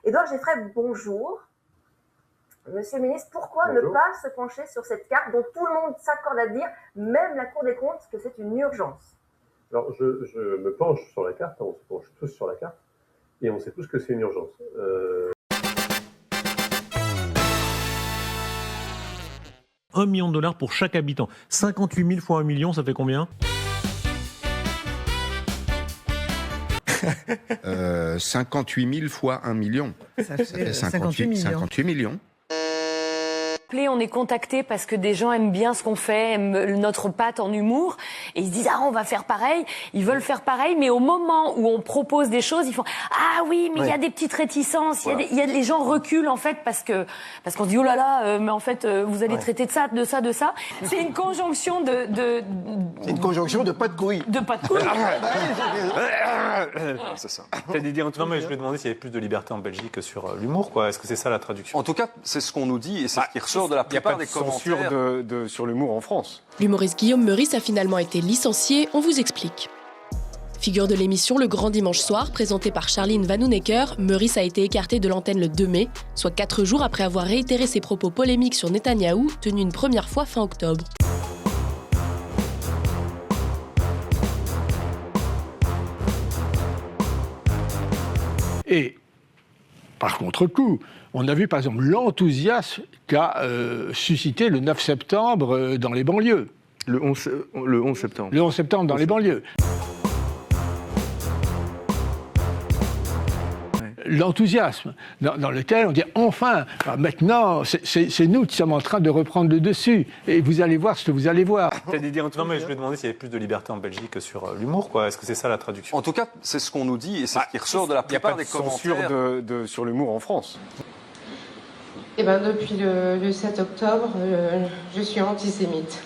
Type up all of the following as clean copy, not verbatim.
Édouard Geffray, bonjour. Monsieur le ministre, pourquoi ne pas se pencher sur cette carte dont tout le monde s'accorde à dire, même la Cour des comptes, que c'est une urgence? Alors, je me penche sur la carte, on se penche tous sur la carte, et on sait tous que c'est une urgence. 1 million de dollars pour chaque habitant. 58 000 fois 1 million, ça fait combien? 58 000 fois 1 million. Ça fait 58 millions. On est contacté parce que des gens aiment bien ce qu'on fait, aiment notre patte en humour, et ils se disent on va faire pareil. Ils veulent faire pareil, mais au moment où on propose des choses, ils font oui, mais il y a des petites réticences. Voilà. Les gens reculent en fait parce qu'on se dit oh là là, mais en fait vous allez traiter de ça. C'est une conjonction C'est une conjonction de pas de couilles. De pas de couilles. C'est ça. Non, mais je lui ai demandé s'il y avait plus de liberté en Belgique que sur l'humour, quoi. Est-ce que c'est ça la traduction? En tout cas, c'est ce qu'on nous dit et c'est ce qui ressort de la plupart des commentaires. Il n'y a pas de censure sur l'humour en France. L'humoriste Guillaume Meurice a finalement été licencié, on vous explique. Figure de l'émission Le Grand Dimanche Soir, présentée par Charline Vanhoenacker, Meurice a été écarté de l'antenne le 2 mai, soit 4 jours après avoir réitéré ses propos polémiques sur Netanyahou, tenus une première fois fin octobre. Et, par contre-coup, on a vu par exemple l'enthousiasme qu'a suscité le 9 septembre dans les banlieues. Le 11 septembre. Le 11 septembre dans les banlieues. L'enthousiasme dans lequel on dit enfin, maintenant, c'est nous qui sommes en train de reprendre le dessus. Et vous allez voir ce que vous allez voir. Non, mais je lui ai demandé s'il y avait plus de liberté en Belgique que sur l'humour, quoi. Est-ce que c'est ça la traduction? En tout cas, c'est ce qu'on nous dit et c'est ce qui ressort de la plupart des commentaires. Il n'y a pas de censure sur l'humour en France. Eh ben, depuis le 7 octobre, je suis antisémite.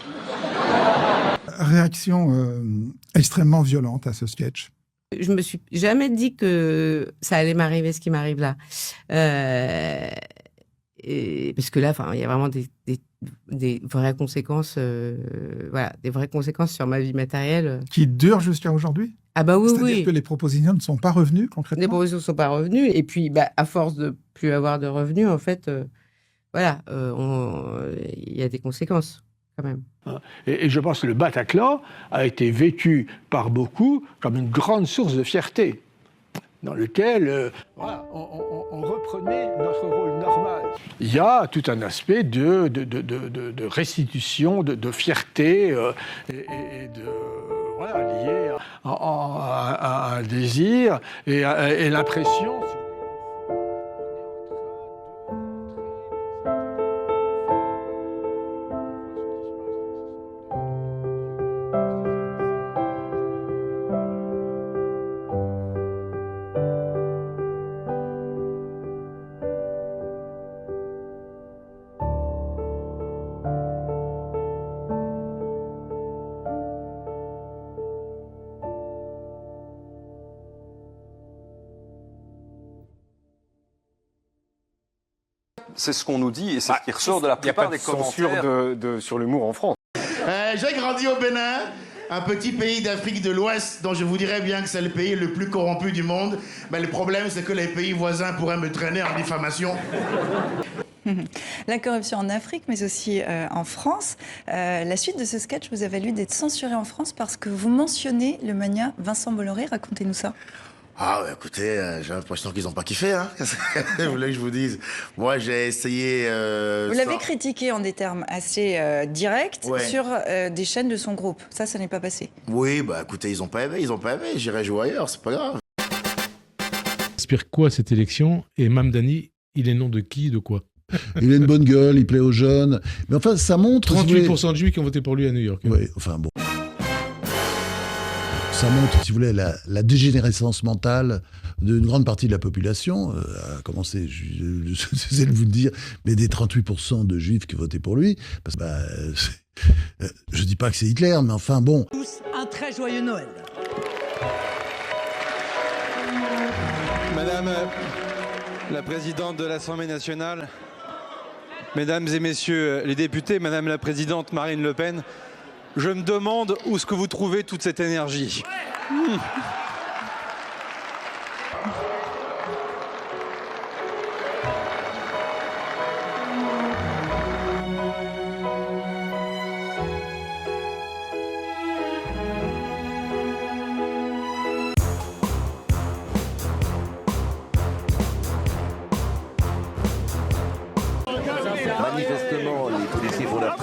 Réaction extrêmement violente à ce sketch. Je me suis jamais dit que ça allait m'arriver ce qui m'arrive là. Parce que là, il y a vraiment des vraies conséquences, des vraies conséquences sur ma vie matérielle. Qui durent jusqu'à aujourd'hui? Ah bah oui, C'est-à-dire que les propositions ne sont pas revenues concrètement? Les propositions ne sont pas revenues. Et puis, à force de plus avoir de revenus, en fait, il y a des conséquences. Quand même. Et je pense que le Bataclan a été vécu par beaucoup comme une grande source de fierté, dans lequel on reprenait notre rôle normal. Il y a tout un aspect de restitution, de fierté et lié à un désir et l'impression. C'est ce qu'on nous dit et c'est ce qui ressort de la plupart des commentaires. Il n'y a pas de censure sur l'humour en France. J'ai grandi au Bénin, un petit pays d'Afrique de l'Ouest dont je vous dirais bien que c'est le pays le plus corrompu du monde. Mais le problème, c'est que les pays voisins pourraient me traîner en diffamation. La corruption en Afrique, mais aussi en France. La suite de ce sketch vous a valu d'être censuré en France parce que vous mentionnez le magnat Vincent Bolloré. Racontez-nous ça. Ah, écoutez, j'ai l'impression qu'ils n'ont pas kiffé, hein. Qu'est-ce que vous voulez que je vous dise? Moi, j'ai essayé... vous l'avez critiqué en des termes assez directs sur des chaînes de son groupe. Ça n'est pas passé. Oui, écoutez, ils n'ont pas aimé, J'irai jouer ailleurs, c'est pas grave. Inspire quoi cette élection? Et Mamdani, il est nom de qui, de quoi? Il a une bonne gueule, il plaît aux jeunes. Mais enfin, ça montre... 38% de Juifs qui ont voté pour lui à New York. Oui, enfin bon. Ça montre, si vous voulez, la dégénérescence mentale d'une grande partie de la population, à commencer, je sais vous le dire, mais des 38% de Juifs qui votaient pour lui. Parce que, je dis pas que c'est Hitler, mais enfin bon. Tous un très joyeux Noël. Madame la présidente de l'Assemblée nationale, mesdames et messieurs les députés, madame la présidente Marine Le Pen, je me demande où est-ce que vous trouvez toute cette énergie.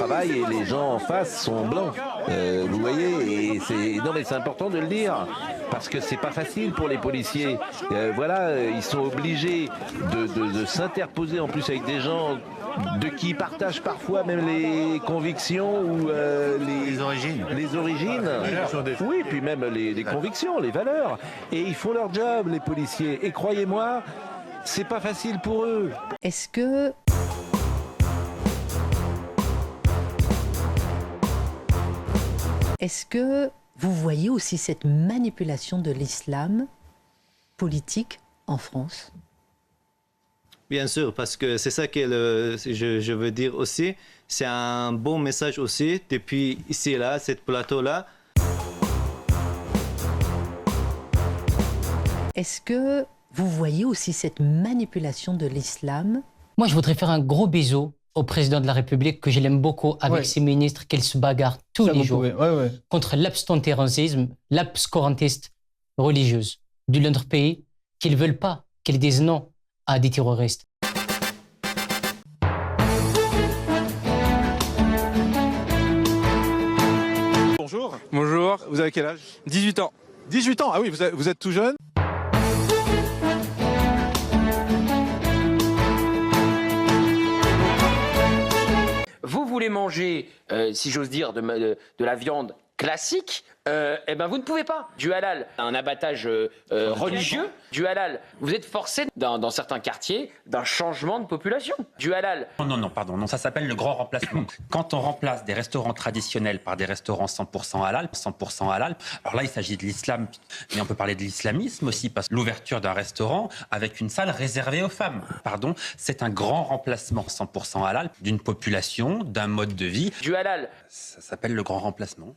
travail et les gens en face sont blancs. Vous voyez, et c'est important de le dire, parce que c'est pas facile pour les policiers. Voilà, ils sont obligés de s'interposer en plus avec des gens de qui ils partagent parfois même les convictions ou les origines. Les origines. Oui, puis même les convictions, les valeurs. Et ils font leur job, les policiers. Et croyez-moi, c'est pas facile pour eux. Est-ce que vous voyez aussi cette manipulation de l'islam politique en France? Bien sûr, parce que c'est ça que je veux dire aussi. C'est un bon message aussi, depuis ici, là, cette plateau-là. Est-ce que vous voyez aussi cette manipulation de l'islam? Moi, je voudrais faire un gros bisou au président de la République, que je l'aime beaucoup, avec ses ministres, qu'elle se bagarre tous les jours contre l'abstentérisme, l'abscorantiste religieuse de notre pays, qu'ils ne veulent pas, qu'ils disent non à des terroristes. Bonjour. Bonjour. Vous avez quel âge? 18 ans. 18 ans? Ah oui, vous êtes tout jeune. Vous voulez manger, si j'ose dire, de la viande classique, eh ben vous ne pouvez pas. Du halal, un abattage religieux. Du halal, vous êtes forcé dans certains quartiers d'un changement de population. Du halal. Non, ça s'appelle le grand remplacement. Quand on remplace des restaurants traditionnels par des restaurants 100% halal, alors là il s'agit de l'islam, mais on peut parler de l'islamisme aussi, parce que l'ouverture d'un restaurant avec une salle réservée aux femmes, c'est un grand remplacement 100% halal d'une population, d'un mode de vie. Du halal. Ça s'appelle le grand remplacement.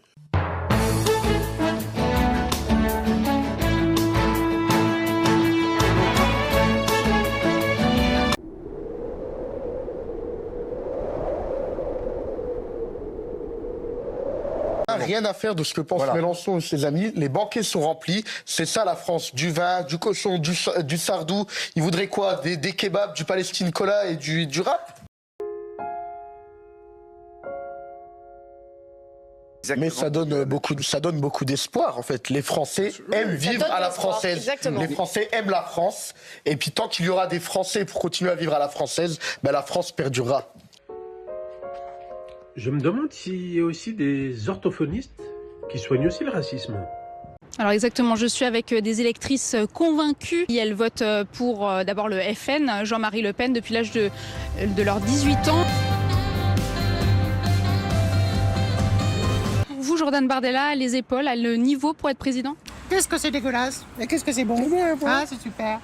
Rien à faire de ce que pense Mélenchon et ses amis. Les banquets sont remplis. C'est ça la France. Du vin, du cochon, du sardou. Ils voudraient quoi? Des kebabs, du Palestine Cola et du rap? Mais ça donne beaucoup d'espoir en fait. Les Français aiment vivre à la française. Exactement. Les Français aiment la France. Et puis tant qu'il y aura des Français pour continuer à vivre à la française, la France perdurera. Je me demande s'il y a aussi des orthophonistes qui soignent aussi le racisme. Alors exactement, je suis avec des électrices convaincues. Elles votent pour d'abord le FN, Jean-Marie Le Pen, depuis l'âge de leurs 18 ans. Vous, Jordan Bardella, les épaules, a le niveau pour être président? Qu'est-ce que c'est dégueulasse? Et qu'est-ce que c'est bon? Ah, c'est super.